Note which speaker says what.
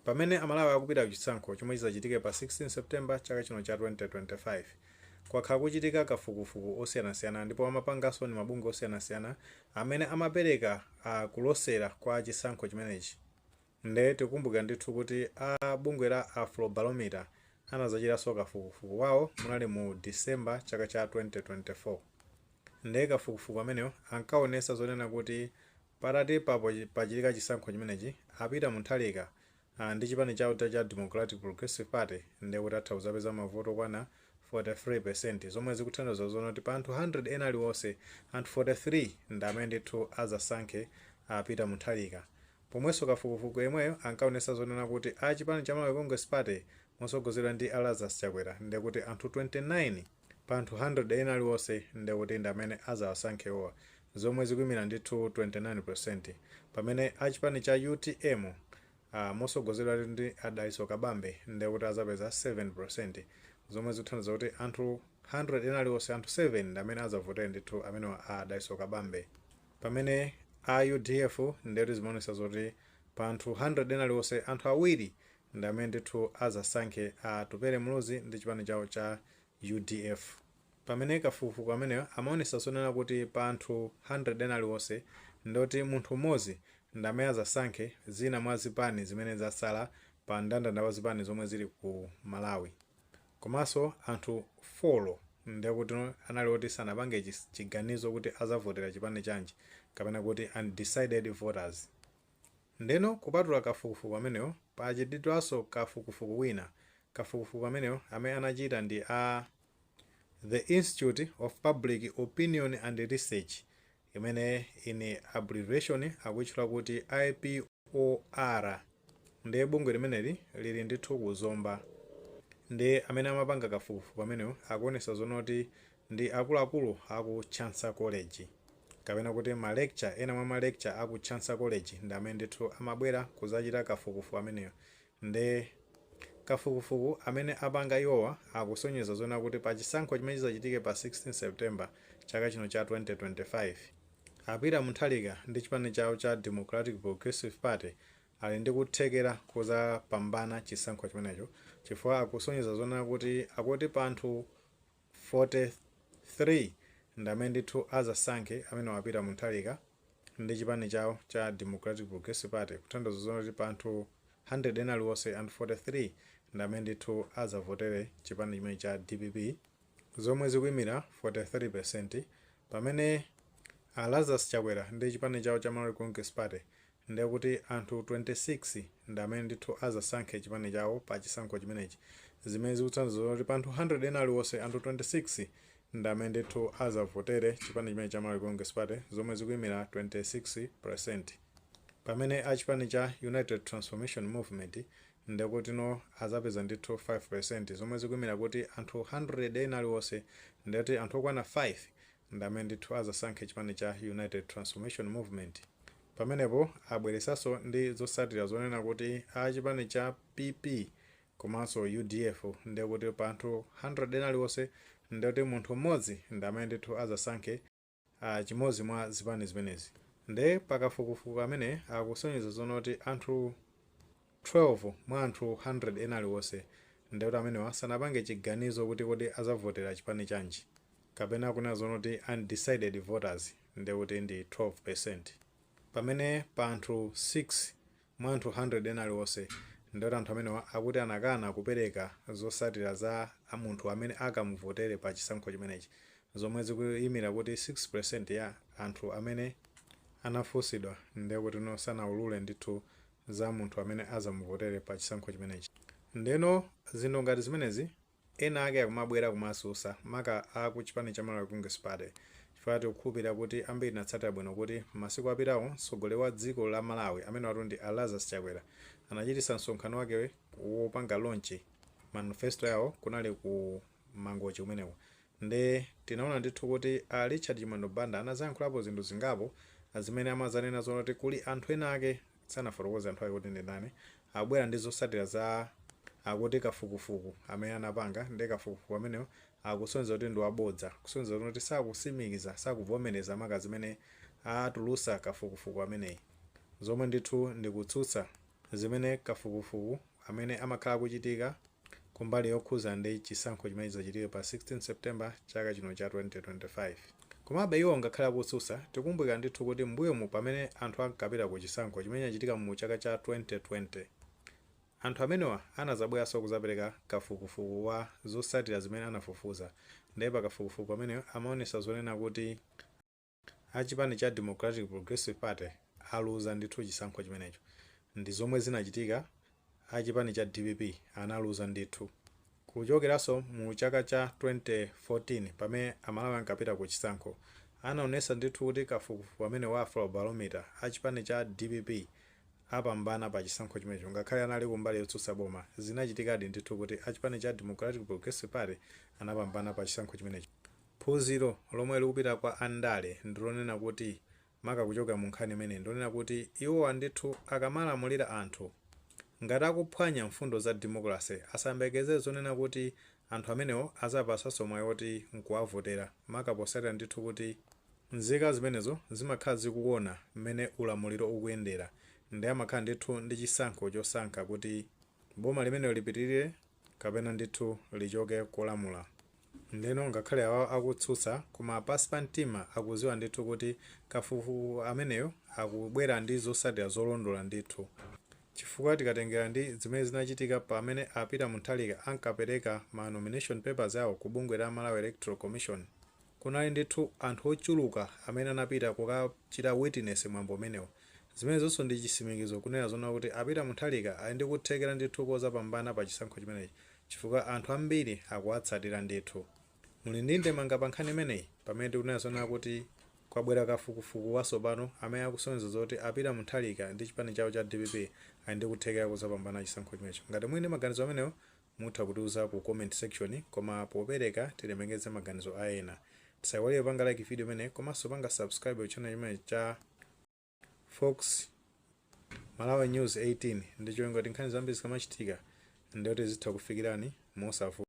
Speaker 1: Pamene amalawi akupita kuchisankho chomwe chizachitike pa 16 September chaka chino cha 2025 kwakhala kuchitika kafukufuku osiyanasiyana ndipo amapanganso ni mabungwe osiyanasiyana amene amapereka kulosera kwa chisankho chimenechi. Nde tikumbukira ndithu kuti bungwe la Afrobarometer anazachiranso kafukufuku wawo munali mu December chaka cha 2024. Nde kafukufuku ameneyo ankaonesa zonena kuti patati pachitika chisankho chimenechi apita munthalika ndi chipani chawo cha Democratic Progressive Party nde kuti atha kuzapeza mavoto okwana 43%, zomwe zikuthandiza zona kuti pa anthu 100 ena aliwonse anthu 43 ndi amene ndithu azasankhe apita munthalika. Pomwenso kafukufuku yemweyo ankaonesa zonena kuti chipani cha Malawi Congress Party mosogozedwa ndi Lazarus Chakwera ndi kuti anthu 29 pa anthu 100 ena aliwonse ndi kuti ndi amene azawasankhewa, zomwe zikuyimira ndithu 29%, pamene chipani cha UTM mosogozedwa ndi Adaiso Kabambe ndi kuti azapeza 7%, zomwe zikuthandiza kuti anthu 100 ena aliwonse anthu 7 ndi amene azavotera ndithu amene Adaiso Kabambe. Pamene UDF ndi zimaonesa zoti pa anthu 100 ena aliwonse anthu awiri ndi amene ndithu azasankhe Tupere Muluzi ndi chipani chawo cha UDF. Pamene kafukufuku ameneyo amaonesa zonena kuti pa anthu 100 ena aliwonse ndoti munthu umodzi ndi amene azasankhe zina mwa zipani zimene zasala pa ndandanda wa zipani zomwe zili ku Malawi. Komanso anthu 4 ndi kuti anali oti sanapange chiganizo kuti azavotera chipani chanji kapena kuti undecided voters. Ndeno kupatula kafukufuku ameneyo pachitidwanso kafukufuku wina. Kafukufuku ameneyo amene anachita ndi the Institute of Public Opinion and Research, imene in abbreviation akutchula kuti IPOR. Ndi bungwe limeneli lili ndithu kuzomba. Ndi amene amapanga kafukufuku ameneyo akuonesa zonoti ndi akuluakulu aku Chansa College kapena kuti lecture ena mwa lecture aku Chansa College ndi amene ndithu amabwera kuzachita kafukufuku ameneyo. Ndi kafukufuku amene apanga iwowa akusonyeza zona kuti pa chisankho chimene chizachitike pa 16 September chaka chino cha 2025 apita munthalika ndi chipani chawo cha Democratic Progressive Party ali ndi kuthekera kuzapambana chisankho chimenecho, chifukwa akusonyeza zona kuti akuti pa anthu 43 ndi amene ndithu azasankhe amene wapita munthalika ndi chipani chawo cha Democratic Progressive Party, kuthandiza zona kuti pa anthu 100 ena aliwonse anthu 43 ndi amene ndithu azavotere chipani chimene cha DPP, zomwe zikuyimira 43%, pamene Lazarus Chakwera ndi chipani chawo cha Malawi Congress Party ndi kuti anthu 26 ndi amene ndithu azasankhe chipani chawo pa chisankho chimenechi, zimene zikuthandiza kuti pa anthu 100 ena aliwonse anthu 26 ndi amene ndithu azavotere chipani chimene cha Malawi Congress Party, zomwe zikuyimira 26%. Pamene chipani cha United Transformation Movement ndi kuti azapeza ndithu 5%, zomwe zikuyimira kuti anthu 100 ena aliwonse ndi kuti anthu okwana 5 ndi amene ndithu azasankhe chipani cha United Transformation Movement. Pamenepo abweresanso ndi zotsatira zonena kuti chipani cha PP komanso UDF ndi kuti pa anthu 100 ena aliwonse ndi kuti munthu mmodzi ndi amene ndithu azasankhe chimodzi mwa zipani zimenezi. Ndi pakafukufuku amene akusonyeza zona kuti anthu 12 mwa anthu 100 ena aliwonse ndi kuti amenewa sanapange chiganizo kuti azavotera chipani chanji, kapena kuna zona kuti undecided voters ndi kuti ndi 12%. Pamene pa anthu 6 mwa anthu 100 ena aliwonse ndi kuti anthu amenewa akuti anakana kupereka zotsatira za munthu amene akamuvotere pa chisankho chimenechi, zomwe zikuyimira kuti 6% ya anthu amene anafunsidwa ndi kuti sanaulule ndithu za munthu amene azamuvotere pa chisankho chimenechi. Ndeno zinthu ngati zimenezi ena ake akumabwera kumasusa maka aku chipani cha Malawi Congress Party, chifukwa tikukhulupirira kuti ambiri natsatira bwino kuti masiku apitawo mtsogoleri wa dziko la Malawi amene watundi Lazarus Chakwera anachitisa msonkhano wake wopanga launch manifesto yawo kunali ku Mangochi kumeneko. Ndi tinaona ndithu kuti Richard Chimwendo Banda anazayankhulapo zinthu zingapo zimene amazanena zona kuti kuli anthu ena ake sanafotokoze anthu ake kuti ndi ndani abwera ndi zotsatira za akuti kafukufuku amene anapanga ndi kafukufuku ameneyo akusonyeza kuti ndi wabodza, kusonyeza kuti sakusimikiza sakuvomereza maka zimene atulusa kafukufuku ameneyi, zomwe ndithu ndikutsutsa zimene kafukufuku amene amakhala kuchitika kumbali yokhuza ndi chisankho chimene chizachitika pa 16 September chaka chino cha 2025. Komabe iwo ngakhala kutsutsa, tikumbukira ndithu kuti mbuyomu pamene anthu ankapita ku chisankho chimene chachitika mu chaka cha 2020, anthu amenewa anazabweranso kuzapereka kafukufuku wa zotsatira zimene anafufuza. Ndiye pa kafukufuku ameneyo amaonesa zonena kuti achipani cha Democratic Progressive Party aluza ndithu chisankho chimenecho. Ndi zomwe zinachitika, achipani cha DPP analuza ndithu. Kuchokeranso mu chaka cha 2014 pamene amalawi ankapita ku chisankho, anaonesa ndithu kuti kafukufuku amene wa Afrobarometer achipani cha DPP apambana pa chisankho chimenecho, ngakhale anali kumbali yotsutsa boma. Zinachitikadi ndithu kuti achipani cha Democratic Progressive Party anapambana pa chisankho chimenecho. Phunziro lomwe likupita kwa andale ndilonena kuti maka kuchoka mu nkhani imene ndilonena kuti iwo ndithu akamalamulira anthu ngati akuphwanya mfundo za democracy, asayembekeze zonena kuti anthu amenewo azapasanso mwayi woti nkuwavotera, maka posatira ndithu kuti nzika zimenezo zimakhala zikuona mmene ulamuliro ukuyendera. Ndi amakhala ndithu ndi chisankho chosankha kuti boma limenelo lipitirire kapena ndithu lichoke kulamula. Ndeno ngakhale awo akutsutsa, koma pansi pa mtima akuziwa ndithu kuti kafukufuku ameneyo akubwera ndi zotsatira zolondola ndithu. Chifukwa tikatengera ndi zimene zinachitika pamene apita Mutharika ankapereka ma nomination papers awo ku bungwe la Malawi Electoral Commission, kunali ndithu anthu ochuluka amene anapita kukachita witness mwambo umenewo. Zimene zonso ndi chisimikizo kunena zona kuti apita Mutharika ali ndi kuthekera ndithu kozapambana pa chisankho chimenechi, chifukwa anthu ambiri akuwatsatira ndithu. Muli ndi ndemanga pa nkhani imeneyi pamene tikunena zona kuti kwabwera kafukufuku watsopano amene akusonyeza zoti apita Mutharika ndi chipani chawo cha DPP ali ndi kuthekera kozapambana chisankho chimenecho. Ngati mwini maganizo amenewo mutha kutiuza ku comment section, koma popereka tilemekeze maganizo a ena. Tisaiwalire panga like video imeneyi, komanso panga subscribe channel imeneyi cha Fox Malawi News 18 ndicho ngati nkhani zambiri zikamachitika ndiye zitha kufikirani mosavuta.